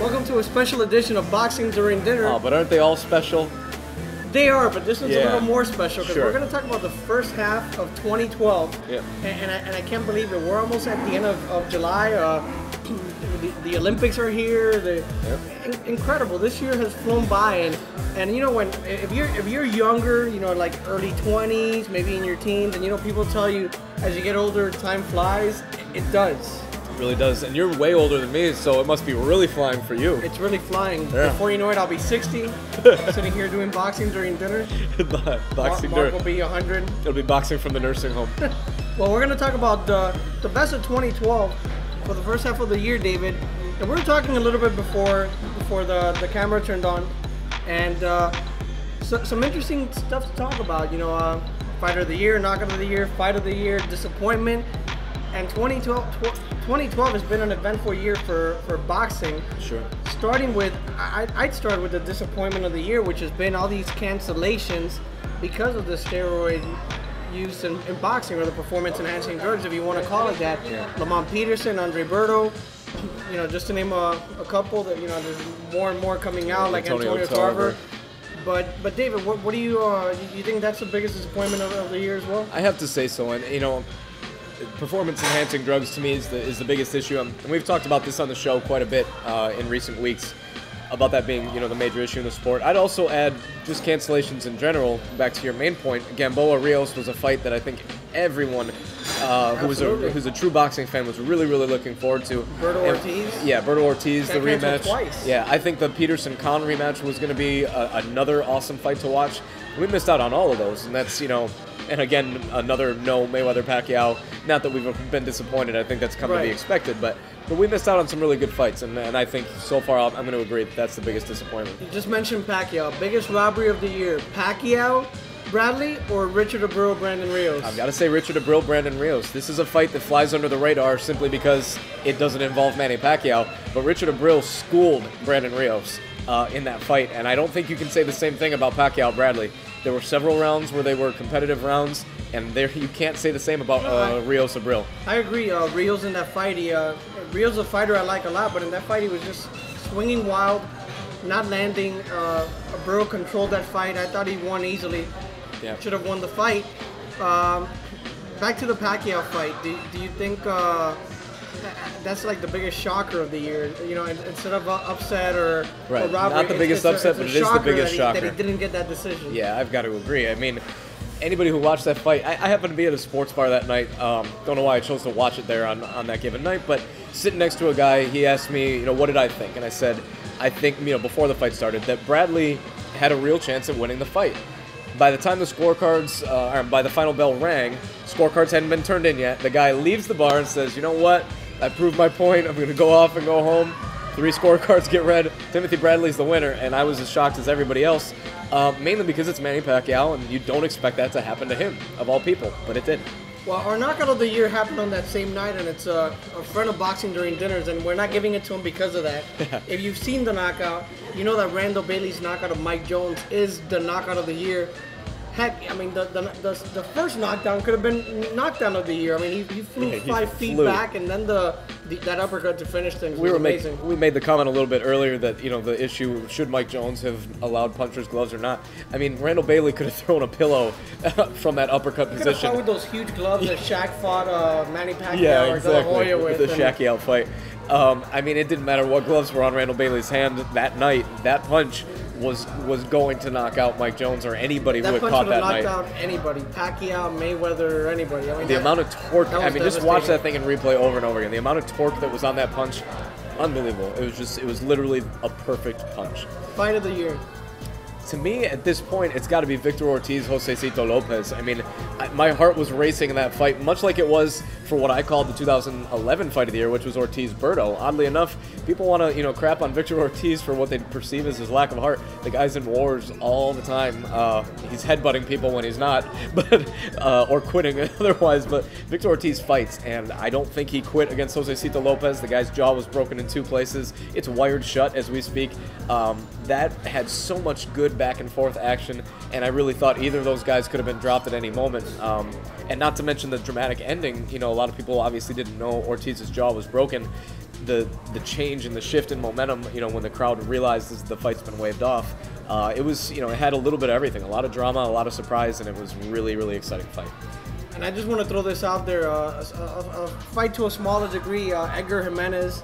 Welcome to a special edition of Boxing During Dinner. Oh, but aren't they all special? They are, but this one's a little more special because Sure. we're going to talk about the first half of 2012. Yeah. And I can't believe it. We're almost at the end of July. The Olympics are here. Incredible. This year has flown by, and you know if you're younger, you know, like early 20s, maybe in your teens, and you know people tell you as you get older, time flies. It does. Really does, and you're way older than me, so it must be really flying for you. It's really flying. Yeah. Before you know it, I'll be 60, sitting here doing boxing during dinner. Boxing Mark will be 100. It'll be boxing from the nursing home. Well, we're going to talk about the best of 2012 for the first half of the year, David. And we were talking a little bit before the camera turned on, and some interesting stuff to talk about. You know, fighter of the year, knockout of the year, fight of the year, disappointment. And 2012 has been an eventful year for boxing. Sure. Starting with, I'd start with the disappointment of the year, which has been all these cancellations because of the steroid use in boxing, or the performance-enhancing drugs, if you want to call it that. Yeah. Lamont Peterson, Andre Berto, you know, just to name a couple that, you know, there's more and more coming out, like Antonio Tarver. But David, what do you think that's the biggest disappointment of the year as well? I have to say so, and you know, performance-enhancing drugs to me is the biggest issue, and we've talked about this on the show quite a bit in recent weeks, about that being, you know, the major issue in the sport. I'd also add just cancellations in general. Back to your main point, Gamboa Rios was a fight that I think everyone who's a true boxing fan was really looking forward to. Berto Ortiz? Yeah, Berto Ortiz, the rematch. Twice. Yeah, I think the Peterson-Khan rematch was going to be another awesome fight to watch. We missed out on all of those, and that's, you know, and again, another no Mayweather-Pacquiao. Not that we've been disappointed. I think that's come to be expected, but we missed out on some really good fights, and I think so far I'm going to agree that's the biggest disappointment. You just mentioned Pacquiao. Biggest robbery of the year, Pacquiao, Bradley, or Richard Abreu, Brandon Rios? I've got to say Richard Abreu, Brandon Rios. This is a fight that flies under the radar simply because it doesn't involve Manny Pacquiao, but Richard Abreu schooled Brandon Rios in that fight, and I don't think you can say the same thing about Pacquiao-Bradley. There were several rounds where they were competitive rounds, and there you can't say the same about Rios Abreu. I agree. Rios in that fight, Rios a fighter I like a lot, but in that fight he was just swinging wild, not landing. Abreu controlled that fight. I thought he won easily. Yeah. Should have won the fight. Back to the Pacquiao fight. Do you think that's like the biggest shocker of the year? You know, instead of upset or robbery, not the biggest upset, but it is the biggest shocker that he didn't get that decision. Yeah, I've got to agree. I mean, anybody who watched that fight, I happened to be at a sports bar that night. Don't know why I chose to watch it there on that given night, but sitting next to a guy, he asked me, you know, what did I think? And I said, I think, you know, before the fight started, that Bradley had a real chance at winning the fight. By the time the scorecards, or by the final bell rang, scorecards hadn't been turned in yet. The guy leaves the bar and says, you know what? I proved my point. I'm going to go off and go home. 3 scorecards get read. Timothy Bradley's the winner, and I was as shocked as everybody else, mainly because it's Manny Pacquiao, and you don't expect that to happen to him, of all people, but it did. Well, our knockout of the year happened on that same night, and it's a friend of Boxing During Dinners, and we're not giving it to him because of that. If you've seen the knockout, you know that Randall Bailey's knockout of Mike Jones is the knockout of the year. Heck, I mean, the first knockdown could have been knockdown of the year. I mean, he flew 5 feet back, and then that uppercut to finish things was amazing. We made the comment a little bit earlier that, you know, the issue, should Mike Jones have allowed puncher's gloves or not? I mean, Randall Bailey could have thrown a pillow from that uppercut position. Could have fought with those huge gloves that Shaq fought Manny Pacquiao or De La exactly. Hoya with. The Shaq-out fight. I mean, it didn't matter what gloves were on Randall Bailey's hand that night. That punch was going to knock out Mike Jones or anybody who had caught that night. That punch would have knocked out anybody, Pacquiao, Mayweather, anybody. I mean, the amount of torque, I mean, just watch that thing in replay over and over again. The amount of torque that was on that punch, unbelievable. It was literally a perfect punch. Fight of the year. To me, at this point, it's got to be Victor Ortiz, Josecito Lopez. I mean, my heart was racing in that fight, much like it was for what I called the 2011 fight of the year, which was Ortiz-Berto. Oddly enough, people want to, you know, crap on Victor Ortiz for what they perceive as his lack of heart. The guy's in wars all the time. He's headbutting people when he's not, but or quitting otherwise. But Victor Ortiz fights, and I don't think he quit against Josecito Lopez. The guy's jaw was broken in 2 places. It's wired shut as we speak. That had so much good back and forth action, and I really thought either of those guys could have been dropped at any moment. And not to mention the dramatic ending. You know, a lot of people obviously didn't know Ortiz's jaw was broken. the change and the shift in momentum, you know, when the crowd realizes the fight's been waved off. It was, you know, it had a little bit of everything, a lot of drama, a lot of surprise, and it was really, really exciting fight. And I just want to throw this out there, a fight to a smaller degree, Edgar Jimenez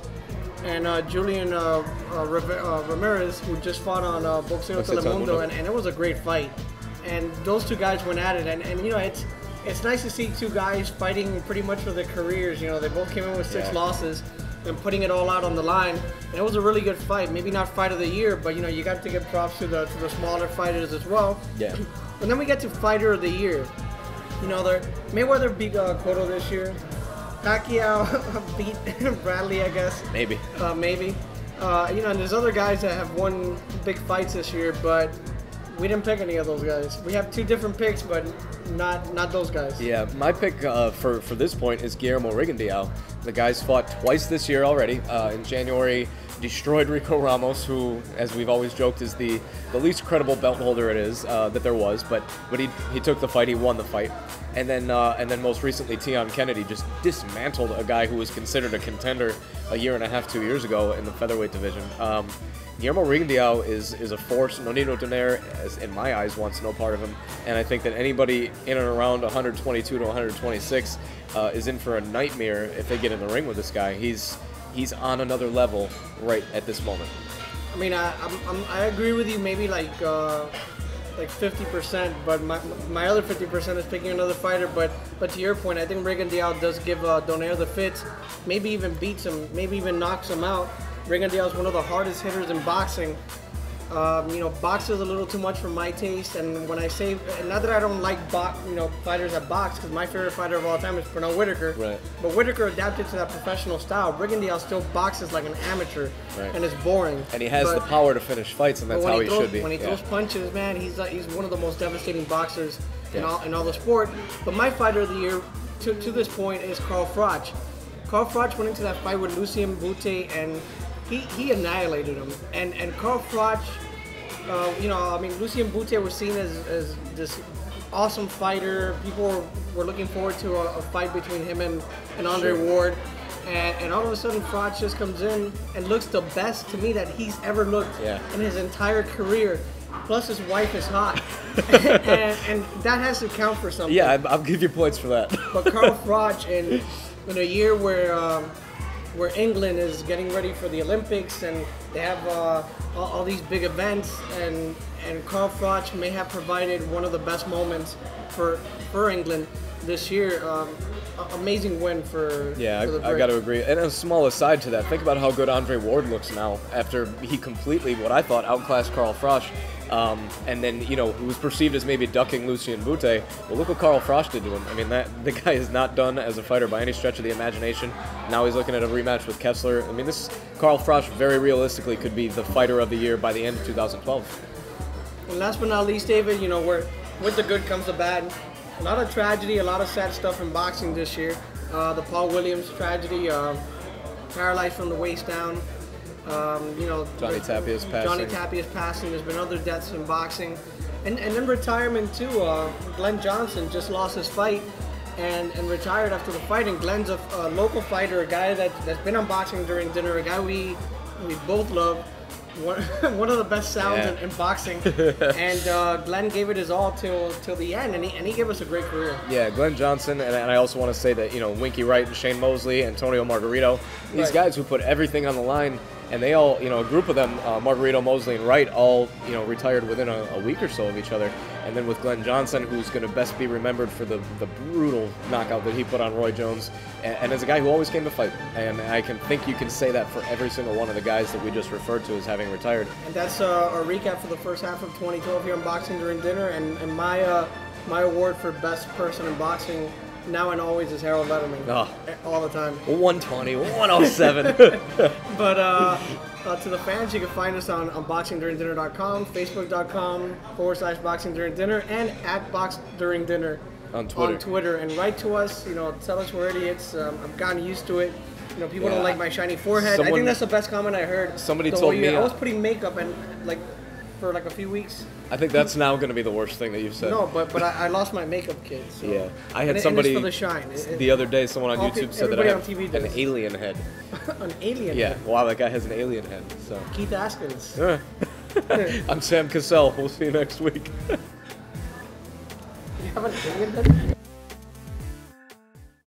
and Julian Ramirez, who just fought on Boxeo Telemundo, and it was a great fight. And those two guys went at it, and you know, it's nice to see two guys fighting pretty much for their careers. You know, they both came in with 6 losses and putting it all out on the line. And it was a really good fight. Maybe not fight of the year, but you know, you got to give props to the smaller fighters as well. Yeah. And then we get to fighter of the year. You know, Mayweather beat Cotto this year. Pacquiao beat Bradley, I guess. Maybe. Maybe. You know, and there's other guys that have won big fights this year, but we didn't pick any of those guys. We have 2 different picks, but not those guys. Yeah, my pick for this point is Guillermo Rigondeaux. The guy's fought twice this year already. In January, destroyed Rico Ramos, who, as we've always joked, is the least credible belt holder it is that there was. But he took the fight, he won the fight, and then most recently, Tion Kennedy just dismantled a guy who was considered a contender a year and a half, 2 years ago in the featherweight division. Guillermo Rigondeaux is a force. Nonito Donaire, in my eyes, wants no part of him. And I think that anybody in and around 122 to 126 is in for a nightmare if they get in the ring with this guy. He's on another level right at this moment. I mean, I agree with you, maybe like 50%, but my other 50% is picking another fighter. But to your point, I think Rigondeaux does give Donaire the fits, maybe even beats him, maybe even knocks him out. Rigondeaux is one of the hardest hitters in boxing. You know, box is a little too much for my taste, and when I say, not that I don't like fighters that box, because my favorite fighter of all time is Pernell Whitaker. Right. But Whitaker adapted to that professional style. Rigondeaux still boxes like an amateur, and it's boring. And he has the power to finish fights, and that's how he should be. When he throws punches, man, he's one of the most devastating boxers in all the sport. But my fighter of the year, to this point, is Carl Froch. Carl Froch went into that fight with Lucien Bute, and he annihilated him. And Carl Froch, you know, I mean, Lucien Bute was seen as this awesome fighter. People were looking forward to a fight between him and Andre Ward. And all of a sudden, Froch just comes in and looks the best to me that he's ever looked in his entire career. Plus, his wife is hot. and that has to count for something. Yeah, I'll give you points for that. But Carl Froch, in a year where England is getting ready for the Olympics and they have all these big events, and Carl Froch may have provided one of the best moments for England this year. Amazing win for the I got to agree. And a small aside to that, think about how good Andre Ward looks now after he completely, what I thought, outclassed Carl Froch. And then, you know, who was perceived as maybe ducking Lucien Bute. Well, look what Carl Froch did to him. I mean, the guy is not done as a fighter by any stretch of the imagination. Now he's looking at a rematch with Kessler. I mean, this Carl Froch very realistically could be the fighter of the year by the end of 2012. And last but not least, David, you know, with the good comes the bad. A lot of tragedy, a lot of sad stuff in boxing this year. The Paul Williams tragedy, paralyzed from the waist down. You know, Johnny Tapia's passing. There's been other deaths in boxing, and then retirement too. Glenn Johnson just lost his fight and retired after the fight. And Glenn's a local fighter, a guy that's been on Boxing During Dinner, a guy we both love. One of the best sounds in boxing, and Glenn gave it his all till the end, and he gave us a great career. Yeah, Glenn Johnson, and I also want to say that, you know, Winky Wright and Shane Mosley, Antonio Margarito, these guys who put everything on the line, and they all, you know, a group of them, Margarito, Mosley, and Wright, all, you know, retired within a week or so of each other. And then with Glenn Johnson, who's going to best be remembered for the brutal knockout that he put on Roy Jones, and as a guy who always came to fight. And I think you can say that for every single one of the guys that we just referred to as having retired. And that's a recap for the first half of 2012 here on Boxing During Dinner, and my award for best person in boxing now and always is Harold Letterman. All the time. 120, 107. But to the fans, you can find us on boxingduringdinner.com, facebook.com/boxingduringdinner, and at boxduringdinner on Twitter. And write to us, you know, tell us we're idiots. I've gotten used to it. You know, people don't like my shiny forehead. I think that's the best comment I heard. Somebody told me I was putting makeup and like for like a few weeks. I think that's now going to be the worst thing that you've said. No, but I lost my makeup kit. So. Yeah, I And had it- somebody and it's for the shine. the other day. Someone on all YouTube pe- said that I everybody have on TV an does. alien head. An alien. Yeah, head. wow, that guy has an alien head. So Keith Askins. I'm Sam Cassell. We'll see you next week. You have an alien head?